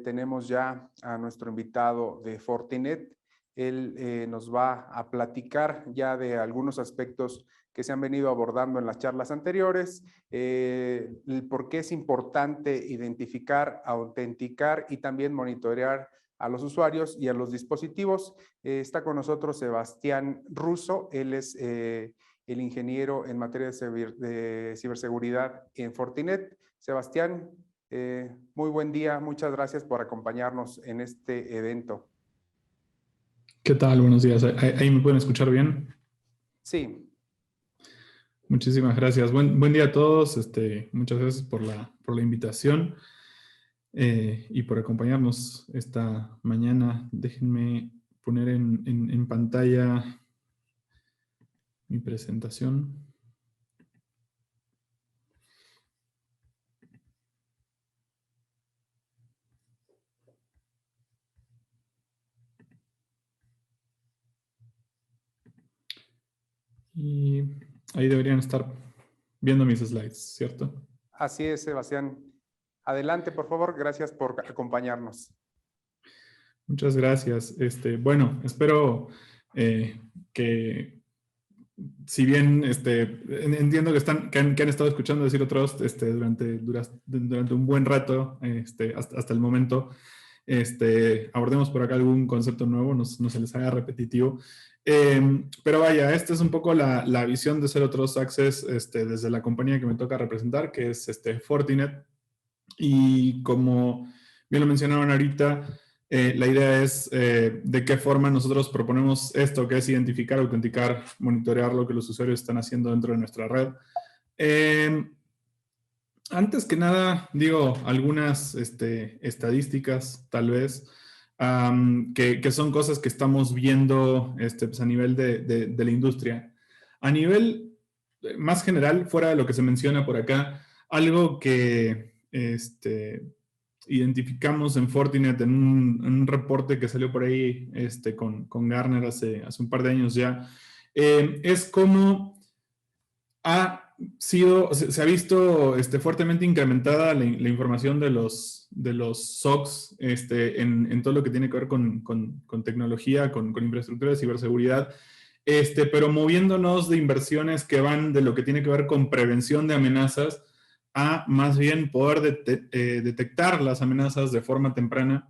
tenemos ya a nuestro invitado de Fortinet. Él nos va a platicar ya de algunos aspectos que se han venido abordando en las charlas anteriores, el por qué es importante identificar, autenticar y también monitorear a los usuarios y a los dispositivos. Está con nosotros Sebastián Russo. Él es el ingeniero en materia de ciberseguridad en Fortinet. Sebastián, muy buen día. Muchas gracias por acompañarnos en este evento. ¿Qué tal? Buenos días. ¿Ahí me pueden escuchar bien? Sí. Muchísimas gracias. Buen día a todos. Muchas gracias por la invitación y por acompañarnos esta mañana. Déjenme poner en pantalla mi presentación. Y ahí deberían estar viendo mis slides, ¿cierto? Así es, Sebastián. Adelante, por favor. Gracias por acompañarnos. Muchas gracias. Bueno, espero que, si bien entiendo que han estado escuchando decir otros durante un buen rato, hasta el momento, abordemos por acá algún concepto nuevo, no se les haga repetitivo. Pero vaya, esta es un poco la visión de Zero Trust Access desde la compañía que me toca representar, que es Fortinet. Y como bien lo mencionaron ahorita, la idea es de qué forma nosotros proponemos esto, que es identificar, autenticar, monitorear lo que los usuarios están haciendo dentro de nuestra red. Antes que nada, digo algunas estadísticas, tal vez, que son cosas que estamos viendo pues a nivel de la industria. A nivel más general, fuera de lo que se menciona por acá, algo que identificamos en Fortinet en un reporte que salió por ahí con Gartner hace un par de años ya, es cómo se ha visto fuertemente incrementada la información de los SOCs en todo lo que tiene que ver con tecnología, con infraestructura de ciberseguridad, pero moviéndonos de inversiones que van de lo que tiene que ver con prevención de amenazas a más bien poder detectar las amenazas de forma temprana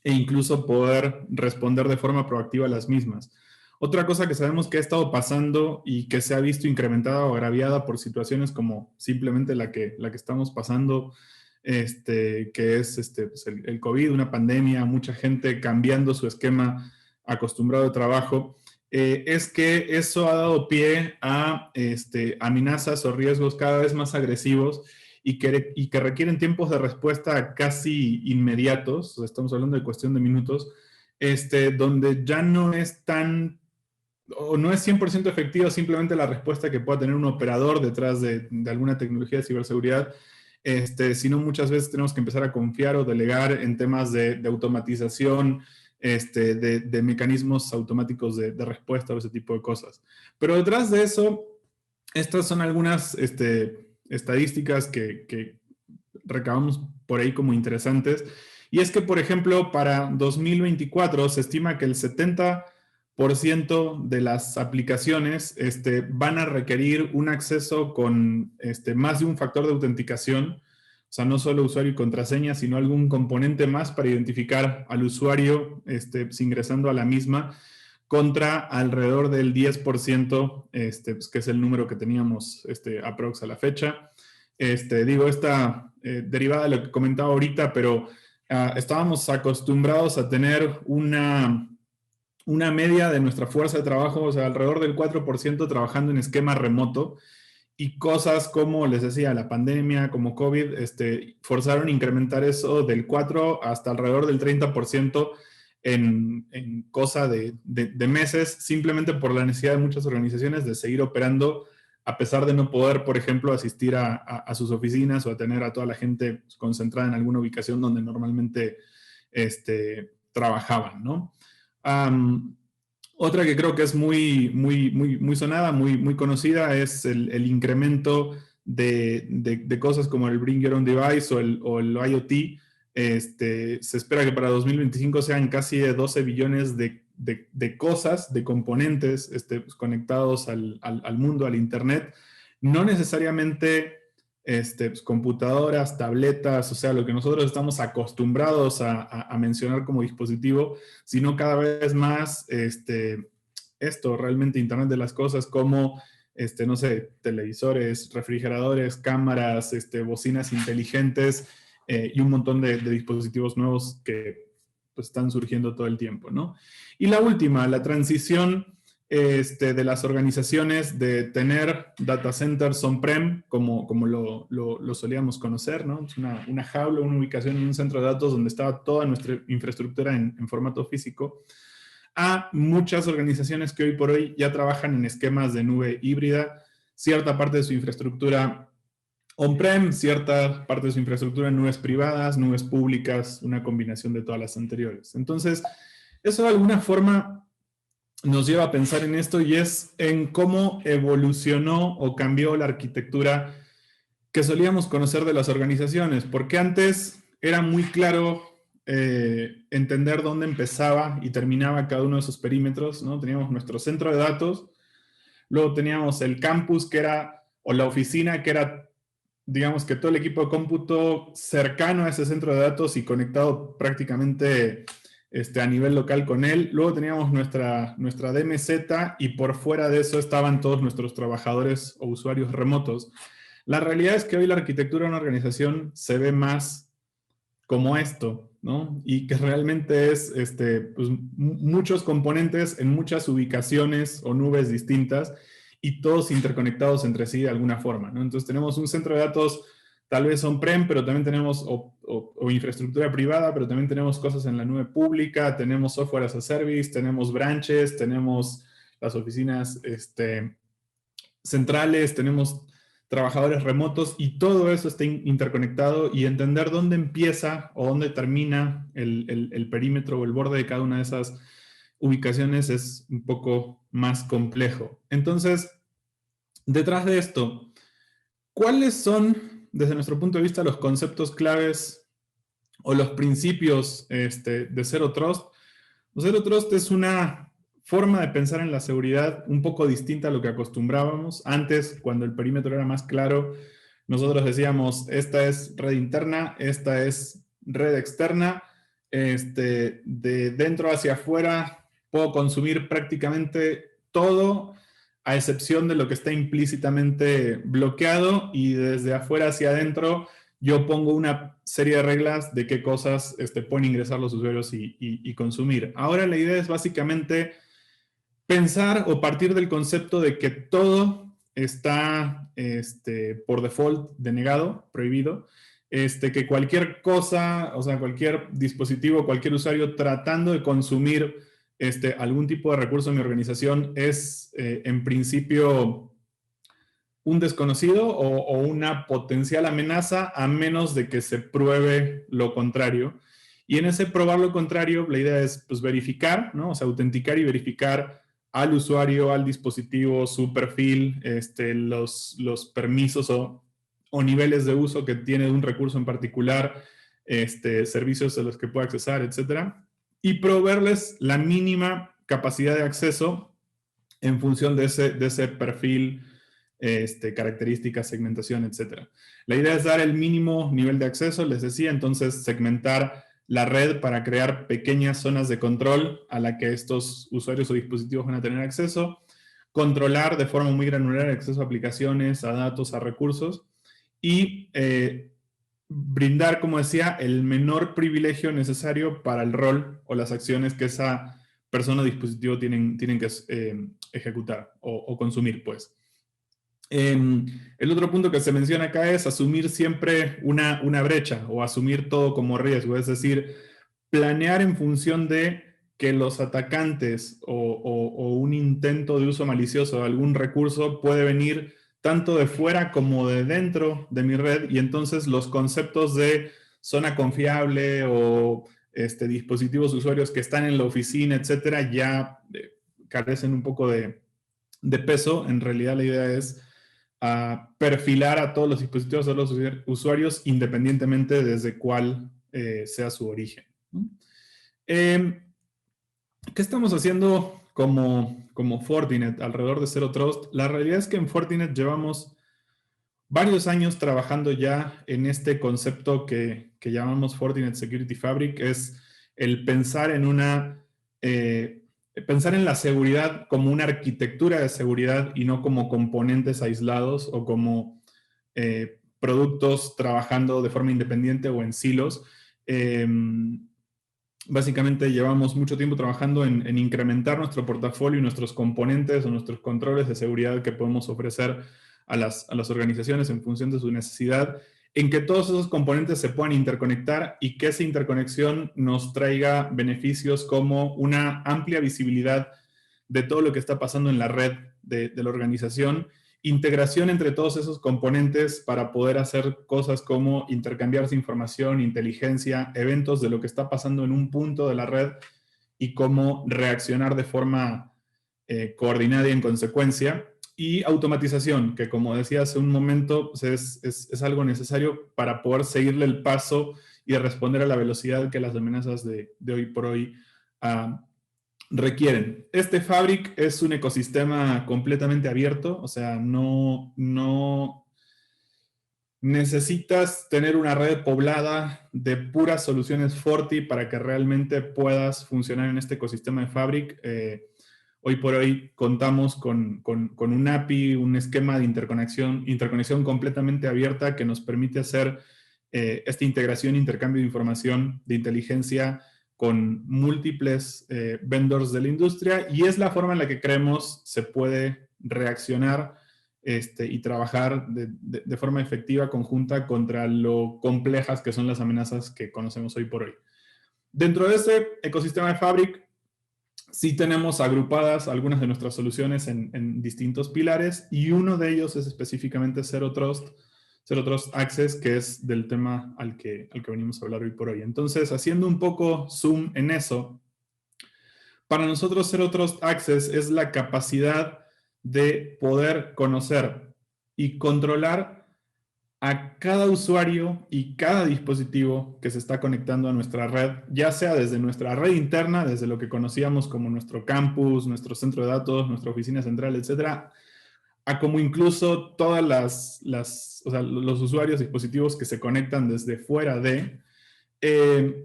e incluso poder responder de forma proactiva a las mismas. Otra cosa que sabemos que ha estado pasando y que se ha visto incrementada o agraviada por situaciones como simplemente la que estamos pasando, que es pues el COVID, una pandemia, mucha gente cambiando su esquema acostumbrado de trabajo, es que eso ha dado pie a amenazas o riesgos cada vez más agresivos y que requieren tiempos de respuesta casi inmediatos, estamos hablando de cuestión de minutos, donde ya no es o no es 100% efectiva simplemente la respuesta que pueda tener un operador detrás de alguna tecnología de ciberseguridad, sino muchas veces tenemos que empezar a confiar o delegar en temas de automatización, de mecanismos automáticos de respuesta o ese tipo de cosas. Pero detrás de eso, estas son algunas estadísticas que recabamos por ahí como interesantes. Y es que, por ejemplo, para 2024 se estima que el 70% de las aplicaciones van a requerir un acceso con más de un factor de autenticación. O sea, no solo usuario y contraseña, sino algún componente más para identificar al usuario ingresando a la misma, contra alrededor del 10%, pues, que es el número que teníamos aprox a la fecha. Digo, esta derivada de lo que comentaba ahorita, pero estábamos acostumbrados a tener una media de nuestra fuerza de trabajo, o sea, alrededor del 4% trabajando en esquema remoto, y cosas como, les decía, la pandemia, como COVID, forzaron a incrementar eso del 4 hasta alrededor del 30% en cosa de meses, simplemente por la necesidad de muchas organizaciones de seguir operando a pesar de no poder, por ejemplo, asistir a sus oficinas o a tener a toda la gente concentrada en alguna ubicación donde normalmente trabajaban, ¿no? Otra que creo que es muy sonada, muy conocida, es el incremento de cosas como el Bring Your Own Device o el IoT, Se espera que para 2025 sean casi 12 billones de cosas, de componentes pues, conectados al mundo, al Internet. No necesariamente pues, computadoras, tabletas, o sea, lo que nosotros estamos acostumbrados a mencionar como dispositivo, sino cada vez más esto, realmente Internet de las cosas, como, no sé, televisores, refrigeradores, cámaras, bocinas inteligentes, y un montón de dispositivos nuevos que pues, están surgiendo todo el tiempo, ¿no? Y la última, la transición de las organizaciones de tener data centers on-prem, como lo solíamos conocer, ¿no? Es una jaula, una ubicación en un centro de datos donde estaba toda nuestra infraestructura en formato físico, a muchas organizaciones que hoy por hoy ya trabajan en esquemas de nube híbrida, cierta parte de su infraestructura on-prem, cierta parte de su infraestructura en nubes privadas, nubes públicas, una combinación de todas las anteriores. Entonces, eso de alguna forma nos lleva a pensar en esto y es en cómo evolucionó o cambió la arquitectura que solíamos conocer de las organizaciones, porque antes era muy claro entender dónde empezaba y terminaba cada uno de esos perímetros, ¿no? Teníamos nuestro centro de datos, luego teníamos el campus que era, o la oficina que era, digamos que todo el equipo de cómputo cercano a ese centro de datos y conectado prácticamente a nivel local con él. Luego teníamos nuestra DMZ y por fuera de eso estaban todos nuestros trabajadores o usuarios remotos. La realidad es que hoy la arquitectura de una organización se ve más como esto, ¿no? Y que realmente es pues, muchos componentes en muchas ubicaciones o nubes distintas y todos interconectados entre sí de alguna forma, ¿no? Entonces tenemos un centro de datos tal vez on-prem, pero también tenemos o infraestructura privada, pero también tenemos cosas en la nube pública, tenemos software as a service, tenemos branches, tenemos las oficinas centrales, tenemos trabajadores remotos y todo eso está interconectado y entender dónde empieza o dónde termina el perímetro o el borde de cada una de esas ubicaciones es un poco más complejo. Entonces, detrás de esto, ¿cuáles son, desde nuestro punto de vista, los conceptos claves o los principios de Zero Trust? Zero Trust es una forma de pensar en la seguridad un poco distinta a lo que acostumbrábamos. Antes, cuando el perímetro era más claro, nosotros decíamos, esta es red interna, esta es red externa, de dentro hacia afuera puedo consumir prácticamente todo, a excepción de lo que está implícitamente bloqueado, y desde afuera hacia adentro yo pongo una serie de reglas de qué cosas pueden ingresar los usuarios y consumir. Ahora la idea es básicamente pensar o partir del concepto de que todo está por default denegado, prohibido, que cualquier cosa, o sea, cualquier dispositivo, cualquier usuario tratando de consumir algún tipo de recurso en mi organización es en principio un desconocido o una potencial amenaza, a menos de que se pruebe lo contrario. Y en ese probar lo contrario, la idea es pues, verificar, ¿no? O sea, autenticar y verificar al usuario, al dispositivo, su perfil, los permisos o niveles de uso que tiene de un recurso en particular, servicios a los que puede accesar, etcétera, y proveerles la mínima capacidad de acceso en función de ese perfil, características, segmentación, etc. La idea es dar el mínimo nivel de acceso, les decía, entonces segmentar la red para crear pequeñas zonas de control a la que estos usuarios o dispositivos van a tener acceso, controlar de forma muy granular el acceso a aplicaciones, a datos, a recursos, y brindar, como decía, el menor privilegio necesario para el rol o las acciones que esa persona o dispositivo tienen que ejecutar o consumir, pues. El otro punto que se menciona acá es asumir siempre una brecha o asumir todo como riesgo, es decir, planear en función de que los atacantes o un intento de uso malicioso de algún recurso puede venir tanto de fuera como de dentro de mi red, y entonces los conceptos de zona confiable o dispositivos usuarios que están en la oficina, etcétera, ya carecen un poco de peso. En realidad la idea es perfilar a todos los dispositivos de los usuarios independientemente desde cuál sea su origen, ¿no? ¿Qué estamos haciendo como Fortinet alrededor de Zero Trust? La realidad es que en Fortinet llevamos varios años trabajando ya en este concepto que llamamos Fortinet Security Fabric. Es el pensar pensar en la seguridad como una arquitectura de seguridad y no como componentes aislados o como productos trabajando de forma independiente o en silos. Básicamente llevamos mucho tiempo trabajando en incrementar nuestro portafolio y nuestros componentes o nuestros controles de seguridad que podemos ofrecer a las organizaciones en función de su necesidad, en que todos esos componentes se puedan interconectar y que esa interconexión nos traiga beneficios como una amplia visibilidad de todo lo que está pasando en la red de la organización, integración entre todos esos componentes para poder hacer cosas como intercambiarse información, inteligencia, eventos de lo que está pasando en un punto de la red y cómo reaccionar de forma coordinada y en consecuencia. Y automatización, que como decía hace un momento, pues es algo necesario para poder seguirle el paso y responder a la velocidad que las amenazas de hoy por hoy requieren. Este Fabric es un ecosistema completamente abierto, o sea, no necesitas tener una red poblada de puras soluciones Forti para que realmente puedas funcionar en este ecosistema de Fabric. Hoy por hoy contamos con un API, un esquema de interconexión completamente abierta que nos permite hacer esta integración, intercambio de información, de inteligencia con múltiples vendors de la industria, y es la forma en la que creemos se puede reaccionar y trabajar de forma efectiva, conjunta, contra lo complejas que son las amenazas que conocemos hoy por hoy. Dentro de este ecosistema de Fabric, sí tenemos agrupadas algunas de nuestras soluciones en distintos pilares, y uno de ellos es específicamente Zero Trust Access, que es del tema al que venimos a hablar hoy por hoy. Entonces, haciendo un poco zoom en eso, para nosotros Zero Trust Access es la capacidad de poder conocer y controlar a cada usuario y cada dispositivo que se está conectando a nuestra red, ya sea desde nuestra red interna, desde lo que conocíamos como nuestro campus, nuestro centro de datos, nuestra oficina central, etcétera, a como incluso todas los usuarios, dispositivos que se conectan desde fuera de,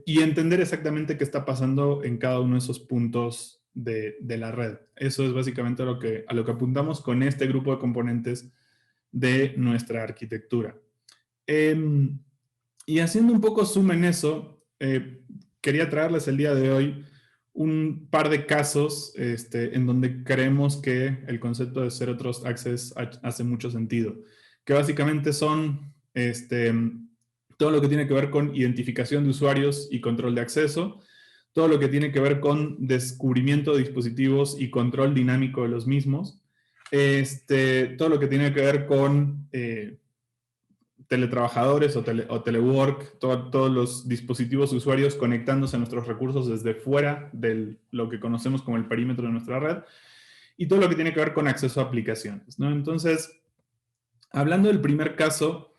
y entender exactamente qué está pasando en cada uno de esos puntos de la red. Eso es básicamente a lo que apuntamos con este grupo de componentes de nuestra arquitectura. Y haciendo un poco zoom en eso, quería traerles el día de hoy un par de casos en donde creemos que el concepto de Zero Trust Access hace mucho sentido, que básicamente son todo lo que tiene que ver con identificación de usuarios y control de acceso, todo lo que tiene que ver con descubrimiento de dispositivos y control dinámico de los mismos, todo lo que tiene que ver con teletrabajadores o telework, todos los dispositivos usuarios conectándose a nuestros recursos desde fuera de lo que conocemos como el perímetro de nuestra red, y todo lo que tiene que ver con acceso a aplicaciones, ¿no? Entonces, hablando del primer caso,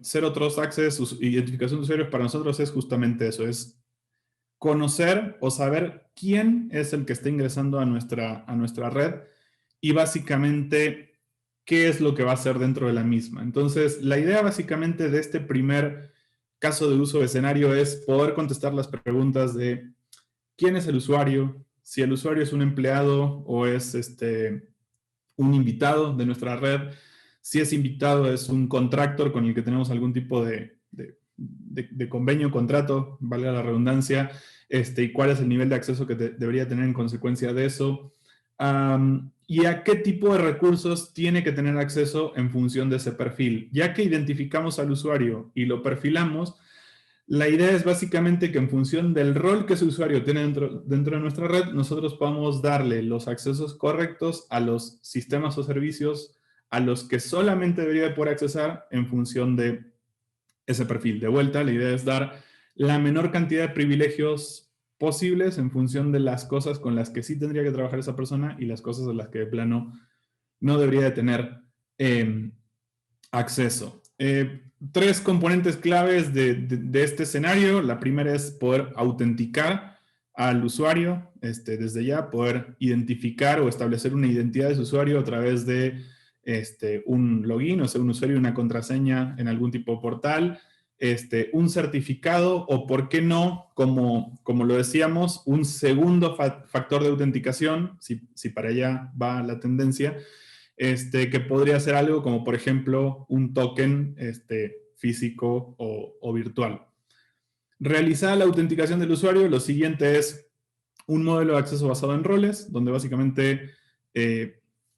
Zero Trust Access, identificación de usuarios, para nosotros es justamente eso, es conocer o saber quién es el que está ingresando a nuestra red, y básicamente qué es lo que va a hacer dentro de la misma. Entonces, la idea básicamente de este primer caso de uso de escenario es poder contestar las preguntas de quién es el usuario, si el usuario es un empleado o es un invitado de nuestra red, si es invitado es un contractor con el que tenemos algún tipo de convenio, contrato, valga la redundancia, y cuál es el nivel de acceso que debería tener en consecuencia de eso, y a qué tipo de recursos tiene que tener acceso en función de ese perfil. Ya que identificamos al usuario y lo perfilamos, la idea es básicamente que en función del rol que ese usuario tiene dentro de nuestra red, nosotros podamos darle los accesos correctos a los sistemas o servicios a los que solamente debería poder accesar en función de ese perfil. De vuelta, la idea es dar la menor cantidad de privilegios posibles en función de las cosas con las que sí tendría que trabajar esa persona y las cosas a las que de plano no debería de tener acceso. tres componentes claves de este escenario. La primera es poder autenticar al usuario, desde ya poder identificar o establecer una identidad de su usuario a través de un login, o sea, un usuario y una contraseña en algún tipo de portal, un certificado o, por qué no, como lo decíamos, un segundo factor de autenticación, si para allá va la tendencia, que podría ser algo como, por ejemplo, un token físico o virtual. Realizada la autenticación del usuario, lo siguiente es un modelo de acceso basado en roles, donde básicamente,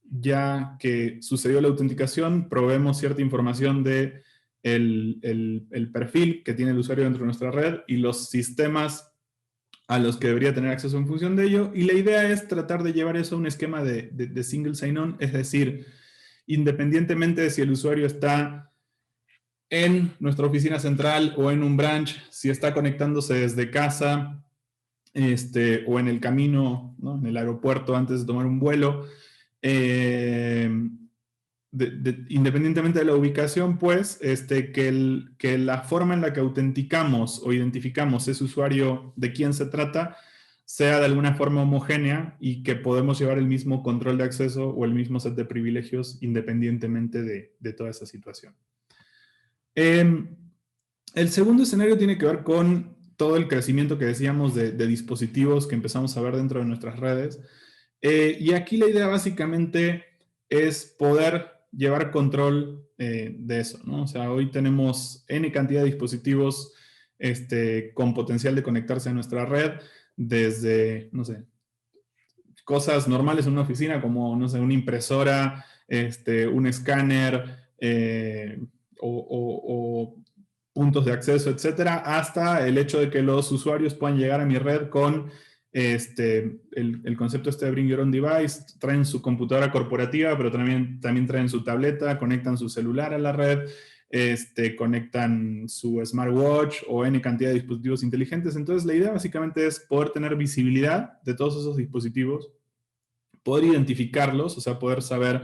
ya que sucedió la autenticación, proveemos cierta información de el perfil que tiene el usuario dentro de nuestra red y los sistemas a los que debería tener acceso en función de ello. Y la idea es tratar de llevar eso a un esquema de single sign-on, es decir, independientemente de si el usuario está en nuestra oficina central o en un branch, si está conectándose desde casa, o en el camino, ¿no?, en el aeropuerto antes de tomar un vuelo, independientemente de la ubicación, pues, que la forma en la que autenticamos o identificamos ese usuario de quién se trata sea de alguna forma homogénea y que podemos llevar el mismo control de acceso o el mismo set de privilegios independientemente de toda esa situación. El segundo escenario tiene que ver con todo el crecimiento que decíamos de dispositivos que empezamos a ver dentro de nuestras redes. Y aquí la idea básicamente es poder llevar control de eso, ¿no? O sea, hoy tenemos N cantidad de dispositivos con potencial de conectarse a nuestra red, desde, no sé, cosas normales en una oficina como, no sé, una impresora, un escáner, o puntos de acceso, etcétera, hasta el hecho de que los usuarios puedan llegar a mi red con el concepto de Bring Your Own Device. Traen su computadora corporativa, pero también traen su tableta, conectan su celular a la red, conectan su smartwatch o N cantidad de dispositivos inteligentes. Entonces, la idea básicamente es poder tener visibilidad de todos esos dispositivos, poder identificarlos, o sea, poder saber,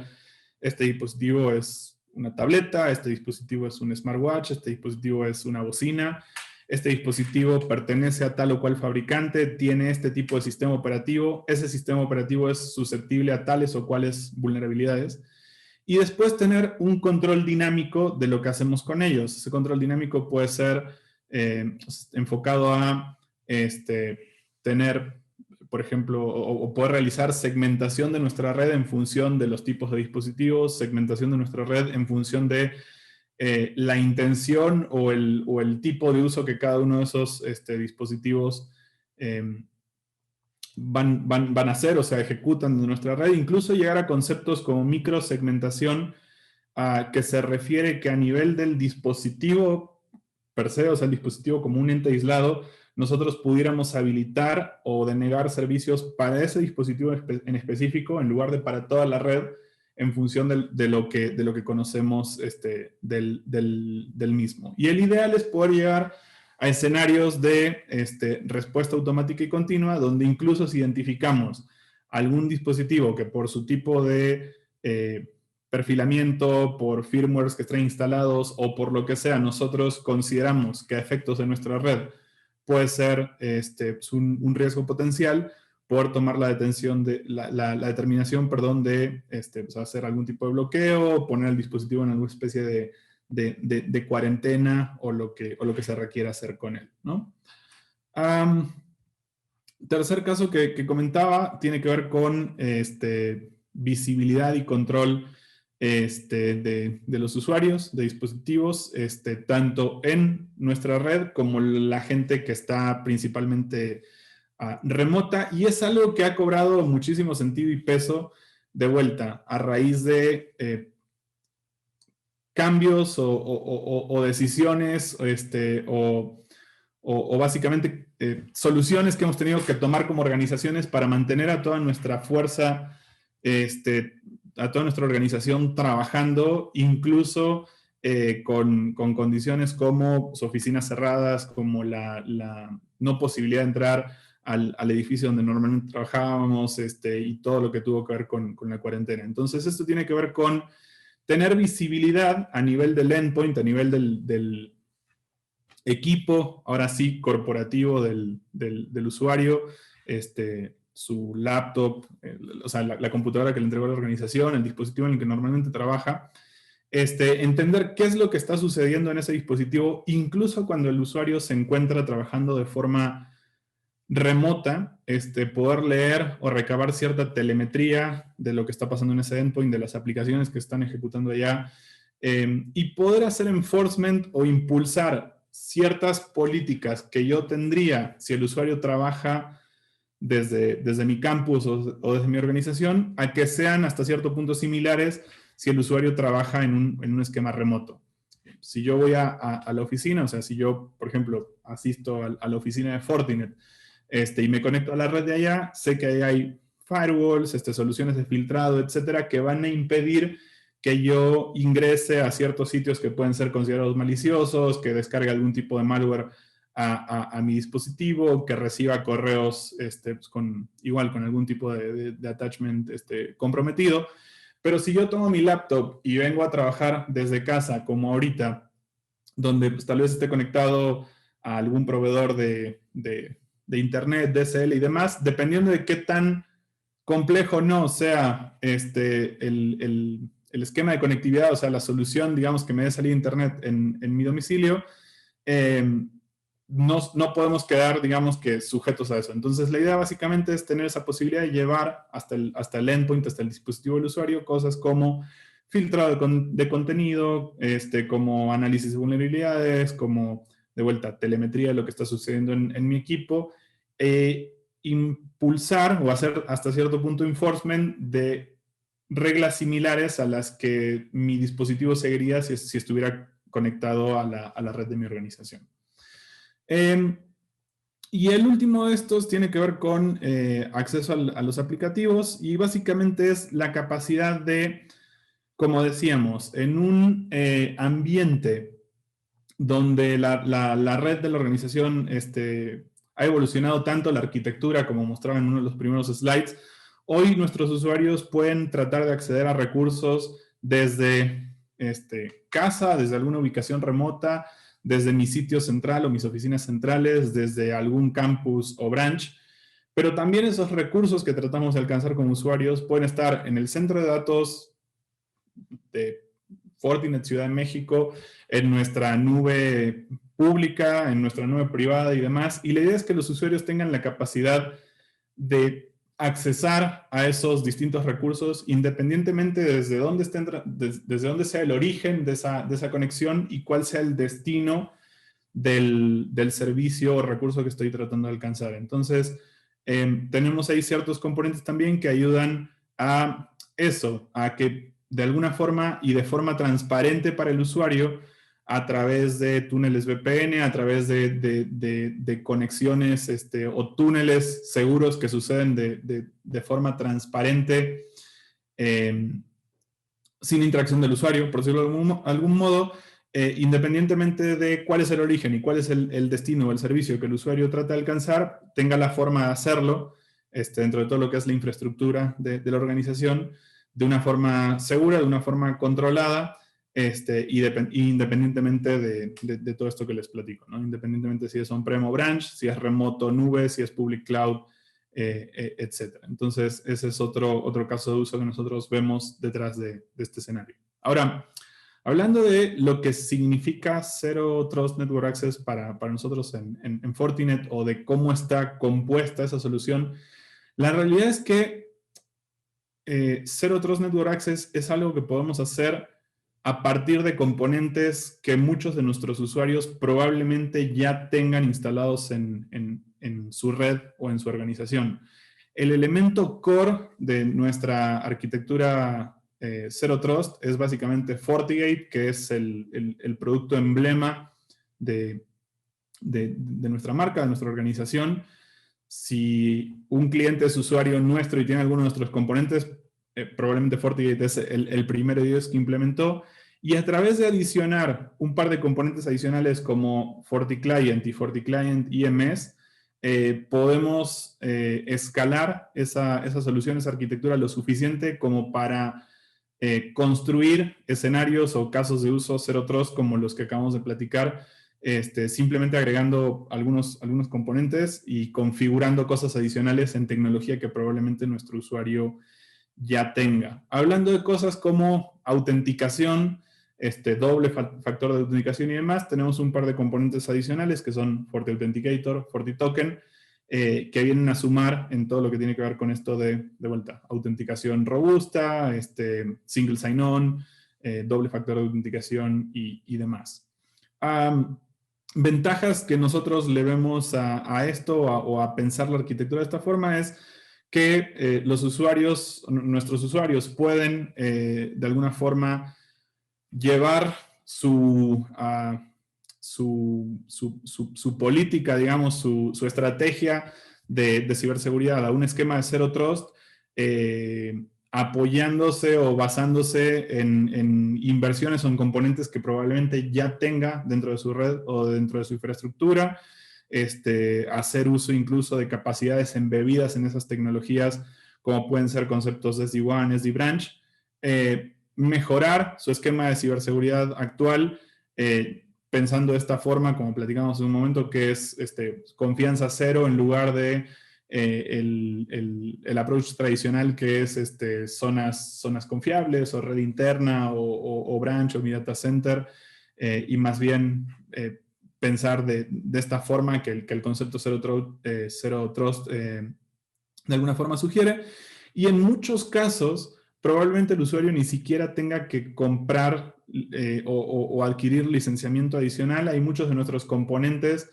este dispositivo es una tableta, este dispositivo es un smartwatch, este dispositivo es una bocina, este dispositivo pertenece a tal o cual fabricante, tiene este tipo de sistema operativo, ese sistema operativo es susceptible a tales o cuales vulnerabilidades. Y después tener un control dinámico de lo que hacemos con ellos. Ese control dinámico puede ser enfocado a tener, por ejemplo, o poder realizar segmentación de nuestra red en función de los tipos de dispositivos, segmentación de nuestra red en función de la intención o el tipo de uso que cada uno de esos dispositivos van a hacer, o sea, ejecutan de nuestra red, incluso llegar a conceptos como microsegmentación, que se refiere que a nivel del dispositivo per se, o sea, el dispositivo como un ente aislado, nosotros pudiéramos habilitar o denegar servicios para ese dispositivo en específico, en lugar de para toda la red, en función de lo que conocemos del mismo. Y el ideal es poder llegar a escenarios de respuesta automática y continua, donde incluso si identificamos algún dispositivo que por su tipo de perfilamiento, por firmwares que estén instalados o por lo que sea, nosotros consideramos que a efectos de nuestra red puede ser un riesgo potencial, poder tomar la detención la determinación, perdón, de pues hacer algún tipo de bloqueo, poner el dispositivo en alguna especie de cuarentena o lo que se requiera hacer con él, ¿no? Tercer caso que comentaba tiene que ver con visibilidad y control de los usuarios, de dispositivos, tanto en nuestra red como la gente que está principalmente remota, y es algo que ha cobrado muchísimo sentido y peso de vuelta a raíz de cambios o decisiones o básicamente soluciones que hemos tenido que tomar como organizaciones para mantener a toda nuestra fuerza, a toda nuestra organización trabajando, incluso con condiciones como oficinas cerradas, como la no posibilidad de entrar al edificio donde normalmente trabajábamos, y todo lo que tuvo que ver con la cuarentena. Entonces, esto tiene que ver con tener visibilidad a nivel del endpoint, a nivel del equipo, ahora sí, corporativo del usuario, su laptop, o sea, la computadora que le entregó la organización, el dispositivo en el que normalmente trabaja, entender qué es lo que está sucediendo en ese dispositivo, incluso cuando el usuario se encuentra trabajando de forma remota, poder leer o recabar cierta telemetría de lo que está pasando en ese endpoint, de las aplicaciones que están ejecutando allá, y poder hacer enforcement o impulsar ciertas políticas que yo tendría si el usuario trabaja desde mi campus o desde mi organización, a que sean hasta cierto punto similares si el usuario trabaja en un esquema remoto. Si yo voy a la oficina, o sea, si yo, por ejemplo, asisto a la oficina de Fortinet y me conecto a la red de allá, sé que ahí hay firewalls, soluciones de filtrado, etcétera, que van a impedir que yo ingrese a ciertos sitios que pueden ser considerados maliciosos, que descargue algún tipo de malware a mi dispositivo, que reciba correos pues igual con algún tipo de attachment comprometido. Pero si yo tomo mi laptop y vengo a trabajar desde casa, como ahorita, donde pues, tal vez esté conectado a algún proveedor de internet, DSL y demás, dependiendo de qué tan complejo no sea el esquema de conectividad, o sea, la solución, digamos, que me dé salida internet en mi domicilio, no podemos quedar, digamos, que sujetos a eso. Entonces, la idea básicamente es tener esa posibilidad de llevar hasta el endpoint, hasta el dispositivo del usuario, cosas como filtrado de contenido, como análisis de vulnerabilidades, como, de vuelta, telemetría de lo que está sucediendo en mi equipo, impulsar o hacer hasta cierto punto enforcement de reglas similares a las que mi dispositivo seguiría si estuviera conectado a la red de mi organización. Y el último de estos tiene que ver con acceso a los aplicativos y básicamente es la capacidad de, como decíamos, en un ambiente donde la red de la organización ha evolucionado tanto, la arquitectura, como mostraba en uno de los primeros slides, hoy nuestros usuarios pueden tratar de acceder a recursos desde casa, desde alguna ubicación remota, desde mi sitio central o mis oficinas centrales, desde algún campus o branch, pero también esos recursos que tratamos de alcanzar como usuarios pueden estar en el centro de datos de Fortinet Ciudad de México, en nuestra nube pública, en nuestra nube privada y demás, y la idea es que los usuarios tengan la capacidad de accesar a esos distintos recursos independientemente desde dónde sea el origen de esa conexión y cuál sea el destino del servicio o recurso que estoy tratando de alcanzar. Entonces, tenemos ahí ciertos componentes también que ayudan a eso, a que de alguna forma y de forma transparente para el usuario, a través de túneles VPN, a través de conexiones o túneles seguros que suceden de forma transparente, sin interacción del usuario, por decirlo de algún modo, independientemente de cuál es el origen y cuál es el destino o el servicio que el usuario trata de alcanzar, tenga la forma de hacerlo dentro de todo lo que es la infraestructura de la organización, de una forma segura, de una forma controlada, independientemente de todo esto que les platico, ¿no? Independientemente si es on-prem o branch, si es remoto nube, si es public cloud, etc. Entonces, ese es otro caso de uso que nosotros vemos detrás de este escenario. Ahora, hablando de lo que significa Zero Trust Network Access para nosotros en Fortinet, o de cómo está compuesta esa solución, la realidad es que Zero Trust Network Access es algo que podemos hacer a partir de componentes que muchos de nuestros usuarios probablemente ya tengan instalados en su red o en su organización. El elemento core de nuestra arquitectura Zero Trust es básicamente FortiGate, que es el producto emblema de nuestra marca, de nuestra organización. Si un cliente es usuario nuestro y tiene alguno de nuestros componentes, probablemente FortiGate es el primero de ellos que implementó, y a través de adicionar un par de componentes adicionales como FortiClient y FortiClient IMS, podemos escalar esa solución, esa arquitectura lo suficiente como para construir escenarios o casos de uso Zero Trust como los que acabamos de platicar, simplemente agregando algunos componentes y configurando cosas adicionales en tecnología que probablemente nuestro usuario ya tenga. Hablando de cosas como autenticación, doble factor de autenticación y demás, tenemos un par de componentes adicionales que son FortiAuthenticator, FortiToken, que vienen a sumar en todo lo que tiene que ver con esto de vuelta, autenticación robusta, single sign-on, doble factor de autenticación y demás. Ventajas que nosotros le vemos a esto o a pensar la arquitectura de esta forma es que nuestros usuarios pueden de alguna forma llevar su política, digamos, su estrategia de ciberseguridad a un esquema de Zero Trust, apoyándose o basándose en inversiones o en componentes que probablemente ya tenga dentro de su red o dentro de su infraestructura, hacer uso incluso de capacidades embebidas en esas tecnologías, como pueden ser conceptos de SD-WAN, SD-Branch, mejorar su esquema de ciberseguridad actual, pensando de esta forma, como platicamos en un momento, que es confianza cero en lugar de el approach tradicional, que es zonas confiables o red interna o branch o mi data center, y más bien pensar de esta forma que el concepto Zero Trust de alguna forma sugiere. Y en muchos casos, probablemente el usuario ni siquiera tenga que comprar o adquirir licenciamiento adicional. Hay muchos de nuestros componentes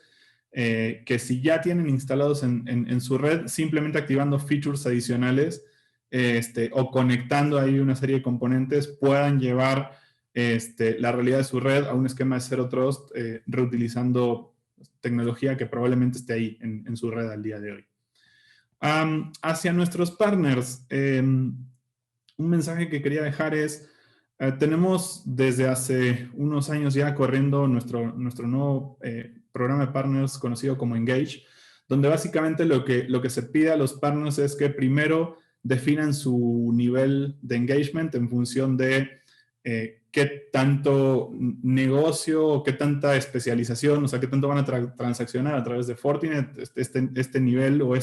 que si ya tienen instalados en su red, simplemente activando features adicionales o conectando ahí una serie de componentes, puedan llevar la realidad de su red a un esquema de Zero Trust, reutilizando tecnología que probablemente esté ahí en su red al día de hoy. Hacia nuestros partners, un mensaje que quería dejar es, tenemos desde hace unos años ya corriendo nuestro nuevo programa de partners conocido como Engage, donde básicamente lo que se pide a los partners es que primero definan su nivel de engagement en función de qué tanto negocio o qué tanta especialización, o sea, qué tanto van a transaccionar a través de Fortinet, este nivel o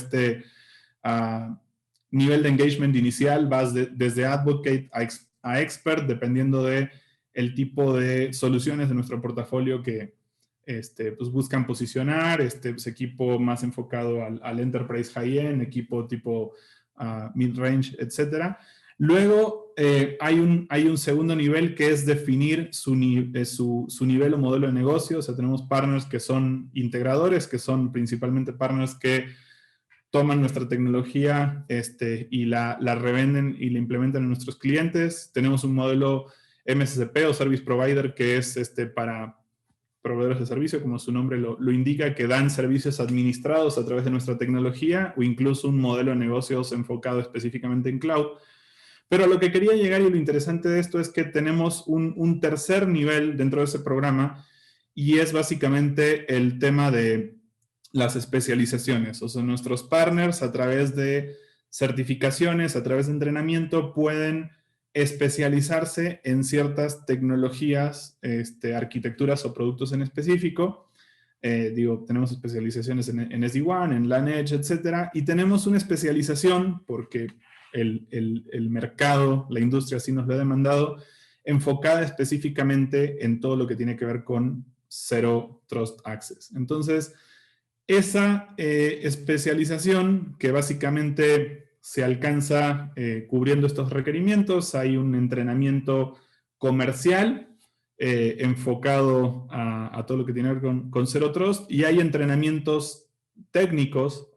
nivel de engagement inicial, vas desde advocate a expert, dependiendo de el tipo de soluciones de nuestro portafolio que pues buscan posicionar, pues equipo más enfocado al enterprise high-end, equipo tipo mid-range, etcétera. Luego hay un segundo nivel que es definir su nivel o modelo de negocio. O sea, tenemos partners que son integradores, que son principalmente partners que toman nuestra tecnología y la revenden y la implementan en nuestros clientes. Tenemos un modelo MSSP o Service Provider que es para proveedores de servicio, como su nombre lo indica, que dan servicios administrados a través de nuestra tecnología, o incluso un modelo de negocios enfocado específicamente en cloud. Pero a lo que quería llegar, y lo interesante de esto, es que tenemos un tercer nivel dentro de ese programa, y es básicamente el tema de las especializaciones. O sea, nuestros partners, a través de certificaciones, a través de entrenamiento, pueden especializarse en ciertas tecnologías, arquitecturas o productos en específico. Tenemos especializaciones en SD-WAN, en LAN Edge, etcétera, y tenemos una especialización, porque el mercado, la industria así nos lo ha demandado, enfocada específicamente en todo lo que tiene que ver con Zero Trust Access. Entonces, esa especialización, que básicamente se alcanza cubriendo estos requerimientos, hay un entrenamiento comercial enfocado a todo lo que tiene que ver con Zero Trust, y hay entrenamientos técnicos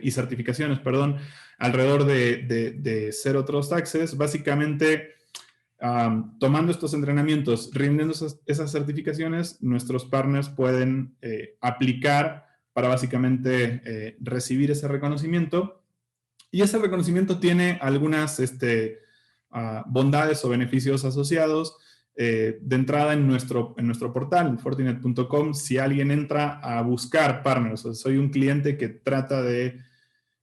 y certificaciones, perdón, alrededor de Zero Trust Access, básicamente tomando estos entrenamientos, rindiendo esas certificaciones, nuestros partners pueden aplicar para básicamente recibir ese reconocimiento. Y ese reconocimiento tiene algunas bondades o beneficios asociados. De entrada, en nuestro portal, en Fortinet.com, si alguien entra a buscar partners, o sea, soy un cliente que trata de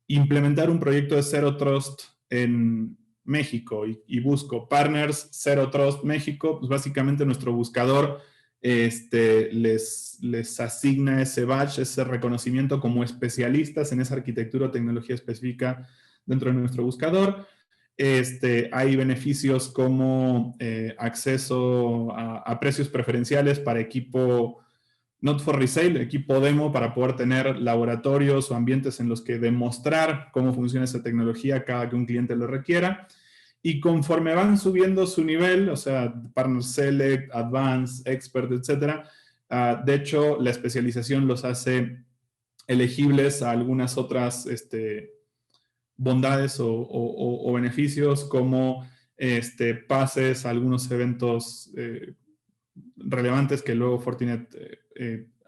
implementar un proyecto de Zero Trust en México y busco Partners Zero Trust México, pues básicamente nuestro buscador les asigna ese badge, ese reconocimiento como especialistas en esa arquitectura o tecnología específica dentro de nuestro buscador. Hay beneficios como acceso a precios preferenciales para equipo not for resale, equipo demo, para poder tener laboratorios o ambientes en los que demostrar cómo funciona esa tecnología cada que un cliente lo requiera. Y conforme van subiendo su nivel, o sea, Partner Select, Advanced, Expert, etc., de hecho, la especialización los hace elegibles a algunas otras bondades o beneficios como pases a algunos eventos relevantes que luego Fortinet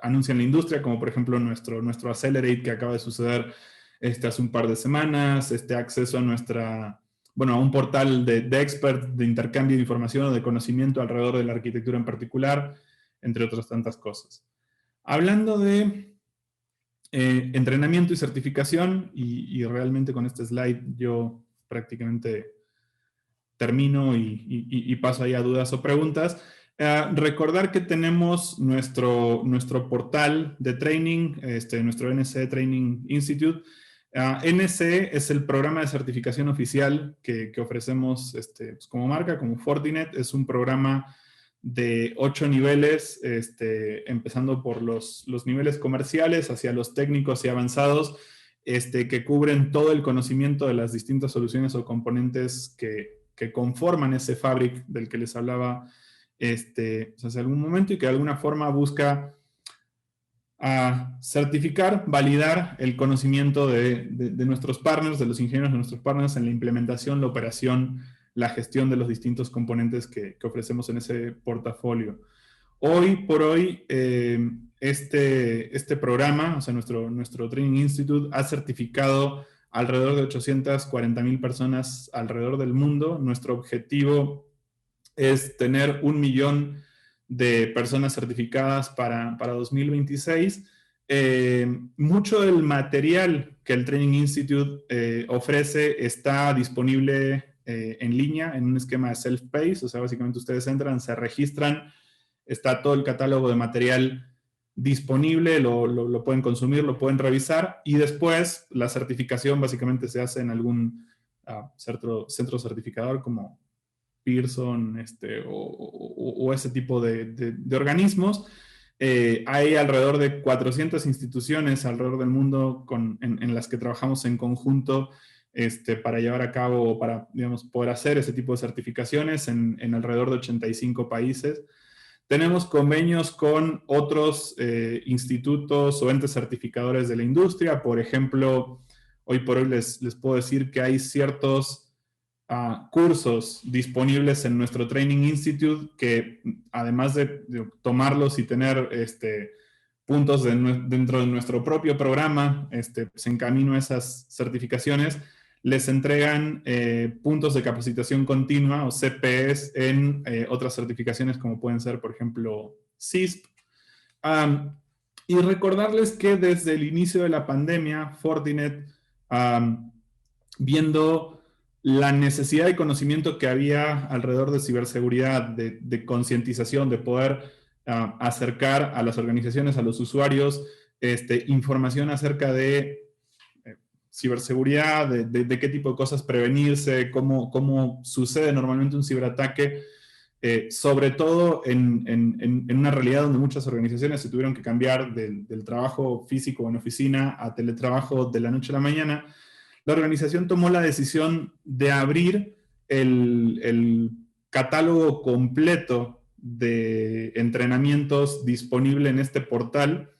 anuncia en la industria, como por ejemplo nuestro Accelerate que acaba de suceder hace un par de semanas, acceso a a un portal de expert, de intercambio de información o de conocimiento alrededor de la arquitectura en particular, entre otras tantas cosas. Hablando de entrenamiento y certificación, y realmente con este slide yo prácticamente termino y paso ahí a dudas o preguntas. Recordar que tenemos nuestro portal de training, nuestro NCE Training Institute. NCE es el programa de certificación oficial que ofrecemos pues como marca, como Fortinet. Es un programa de 8 niveles, empezando por los niveles comerciales hacia los técnicos y avanzados, que cubren todo el conocimiento de las distintas soluciones o componentes que conforman ese fabric del que les hablaba pues hace algún momento, y que de alguna forma busca certificar, validar el conocimiento de nuestros partners, de los ingenieros de nuestros partners en la implementación, la operación, la gestión de los distintos componentes que ofrecemos en ese portafolio. Hoy por hoy, este programa, o sea, nuestro Training Institute, ha certificado alrededor de 840,000 personas alrededor del mundo. Nuestro objetivo es tener 1 millón de personas certificadas para 2026. Mucho del material que el Training Institute ofrece está disponible en línea, en un esquema de self-paced. O sea, básicamente ustedes entran, se registran, está todo el catálogo de material disponible, lo pueden consumir, lo pueden revisar, y después la certificación básicamente se hace en algún centro certificador como Pearson o ese tipo de organismos. Hay alrededor de 400 instituciones alrededor del mundo en las que trabajamos en conjunto para llevar a cabo, para, digamos, poder hacer ese tipo de certificaciones en alrededor de 85 países. Tenemos convenios con otros institutos o entes certificadores de la industria. Por ejemplo, hoy por hoy les puedo decir que hay ciertos cursos disponibles en nuestro Training Institute que, además de tomarlos y tener puntos dentro de nuestro propio programa, pues en camino a esas certificaciones, les entregan puntos de capacitación continua o CPEs en otras certificaciones como pueden ser, por ejemplo, CISP. Y recordarles que desde el inicio de la pandemia, Fortinet, viendo la necesidad de conocimiento que había alrededor de ciberseguridad, de concientización, de poder acercar a las organizaciones, a los usuarios, información acerca de ciberseguridad, de qué tipo de cosas prevenirse, cómo sucede normalmente un ciberataque, sobre todo en una realidad donde muchas organizaciones se tuvieron que cambiar del trabajo físico en oficina a teletrabajo de la noche a la mañana. La organización tomó la decisión de abrir el catálogo completo de entrenamientos disponible en este portal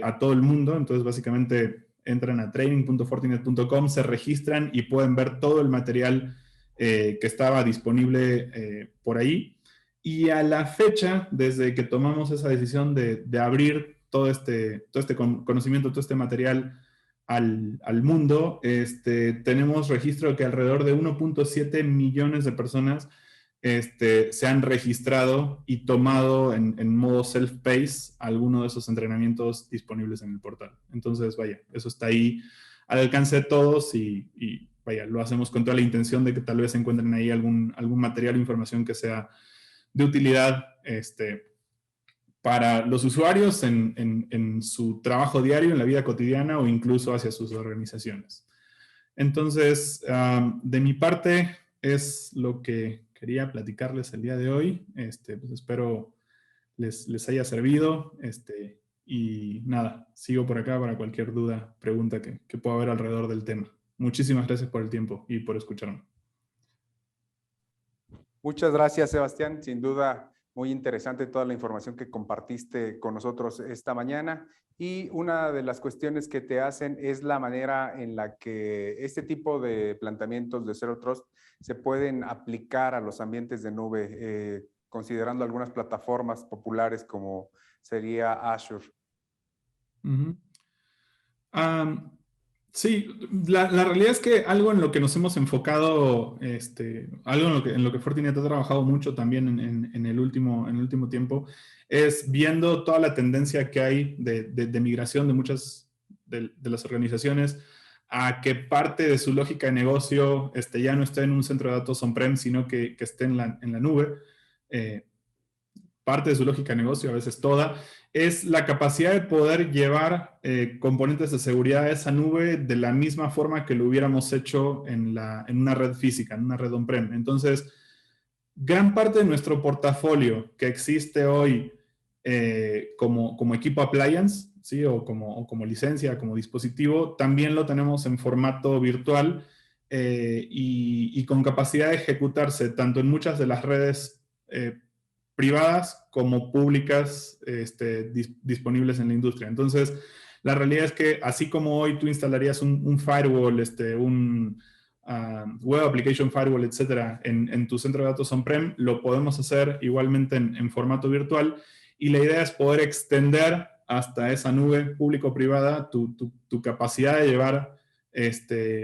a todo el mundo. Entonces, básicamente, entran a training.fortinet.com, se registran y pueden ver todo el material que estaba disponible por ahí. Y a la fecha, desde que tomamos esa decisión de abrir todo este conocimiento, todo este material al mundo, tenemos registro de que alrededor de 1.7 millones de personas se han registrado y tomado en modo self-paced alguno de esos entrenamientos disponibles en el portal. Entonces, vaya, eso está ahí al alcance de todos y vaya, lo hacemos con toda la intención de que tal vez encuentren ahí algún material o información que sea de utilidad para los usuarios en su trabajo diario, en la vida cotidiana o incluso hacia sus organizaciones. Entonces, de mi parte, es lo que quería platicarles el día de hoy. Pues espero les haya servido. Y nada, sigo por acá para cualquier duda, pregunta que pueda haber alrededor del tema. Muchísimas gracias por el tiempo y por escucharme. Muchas gracias, Sebastián. Sin duda, muy interesante toda la información que compartiste con nosotros esta mañana. Y una de las cuestiones que te hacen es la manera en la que este tipo de planteamientos de Zero Trust se pueden aplicar a los ambientes de nube, considerando algunas plataformas populares como sería Azure. Sí, la realidad es que algo en lo que nos hemos enfocado, algo en lo que Fortinet ha trabajado mucho también en el último tiempo, es viendo toda la tendencia que hay de migración de muchas de las organizaciones a que parte de su lógica de negocio ya no esté en un centro de datos on-prem, sino que esté en la nube. Parte de su lógica de negocio, a veces toda, es la capacidad de poder llevar componentes de seguridad a esa nube de la misma forma que lo hubiéramos hecho en una red física, en una red on-prem. Entonces, gran parte de nuestro portafolio que existe hoy como equipo appliance, ¿sí? o como licencia, como dispositivo, también lo tenemos en formato virtual y con capacidad de ejecutarse tanto en muchas de las redes privadas como públicas disponibles en la industria. Entonces, la realidad es que así como hoy tú instalarías un firewall, un web application firewall, etcétera, en tu centro de datos on-prem, lo podemos hacer igualmente en formato virtual y la idea es poder extender hasta esa nube público-privada tu capacidad de llevar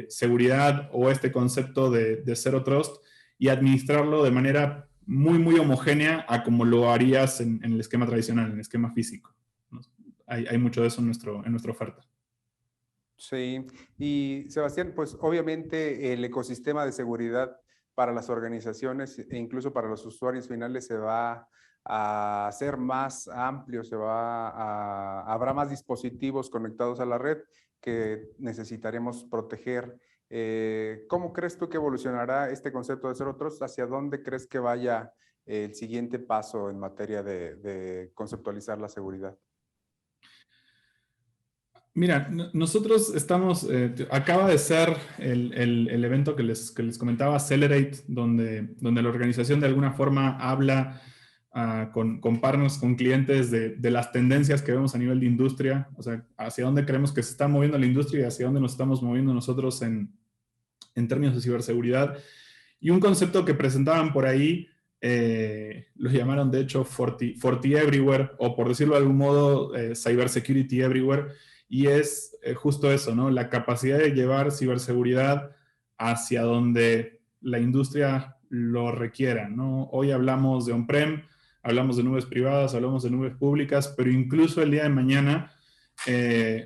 seguridad o este concepto de Zero Trust y administrarlo de manera muy, muy homogénea a como lo harías en el esquema tradicional, en el esquema físico. Hay mucho de eso en nuestra oferta. Sí, y Sebastián, pues obviamente el ecosistema de seguridad para las organizaciones e incluso para los usuarios finales se va a hacer más amplio, habrá más dispositivos conectados a la red que necesitaremos proteger. ¿Cómo crees tú que evolucionará este concepto de Zero Trust? ¿Hacia dónde crees que vaya el siguiente paso en materia de conceptualizar la seguridad? Mira, nosotros estamos, acaba de ser el evento que les comentaba, Accelerate, donde la organización de alguna forma habla con partners, con clientes de las tendencias que vemos a nivel de industria, o sea, hacia dónde creemos que se está moviendo la industria y hacia dónde nos estamos moviendo nosotros en términos de ciberseguridad. Y un concepto que presentaban por ahí, lo llamaron de hecho Forti Everywhere, o por decirlo de algún modo, Cybersecurity Everywhere, y es justo eso, ¿no? La capacidad de llevar ciberseguridad hacia donde la industria lo requiera, ¿no? Hoy hablamos de on-prem, hablamos de nubes privadas, hablamos de nubes públicas, pero incluso el día de mañana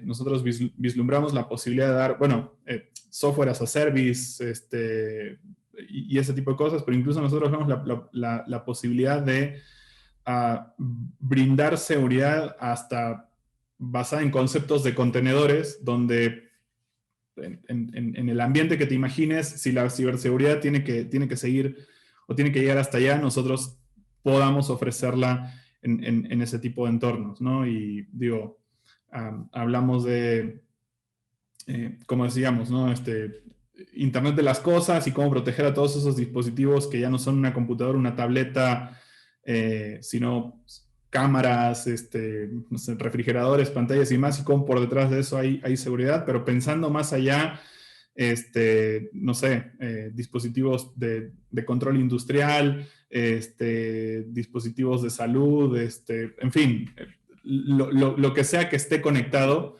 nosotros vislumbramos la posibilidad de dar, bueno, software as a service, y ese tipo de cosas, pero incluso nosotros vemos la posibilidad de brindar seguridad hasta basada en conceptos de contenedores, donde en el ambiente que te imagines, si la ciberseguridad tiene que seguir o tiene que llegar hasta allá, nosotros podamos ofrecerla en ese tipo de entornos, ¿no? Y digo, hablamos de, como decíamos, ¿no? Internet de las cosas y cómo proteger a todos esos dispositivos que ya no son una computadora, una tableta, sino cámaras, no sé, refrigeradores, pantallas y más, y cómo por detrás de eso hay seguridad, pero pensando más allá, no sé, dispositivos de control industrial, dispositivos de salud, en fin, lo que sea que esté conectado,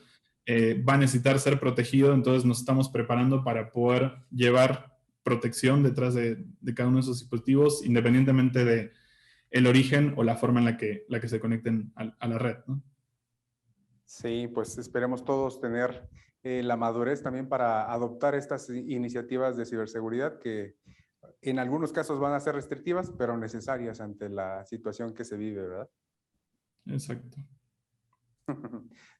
va a necesitar ser protegido, entonces nos estamos preparando para poder llevar protección detrás de cada uno de esos dispositivos, independientemente de el origen o la forma en la que se conecten a la red, ¿no? Sí, pues esperemos todos tener la madurez también para adoptar estas iniciativas de ciberseguridad que en algunos casos van a ser restrictivas, pero necesarias ante la situación que se vive, ¿verdad? Exacto.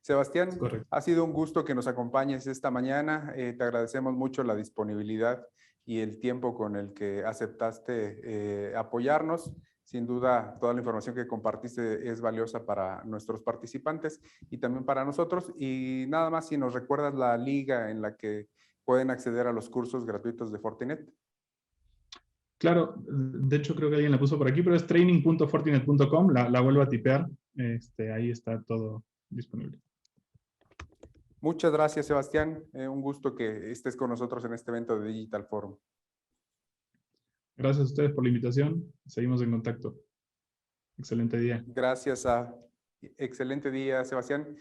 Sebastián, Es correcto. ha sido un gusto que nos acompañes esta mañana. Te agradecemos mucho la disponibilidad y el tiempo con el que aceptaste apoyarnos. Sin duda, toda la información que compartiste es valiosa para nuestros participantes y también para nosotros. Y nada más, si nos recuerdas la liga en la que pueden acceder a los cursos gratuitos de Fortinet. Claro, de hecho creo que alguien la puso por aquí, pero es training.fortinet.com, la vuelvo a tipear, ahí está todo disponible. Muchas gracias, Sebastián. Un gusto que estés con nosotros en este evento de Digital Forum. Gracias a ustedes por la invitación. Seguimos en contacto. Excelente día. Excelente día, Sebastián.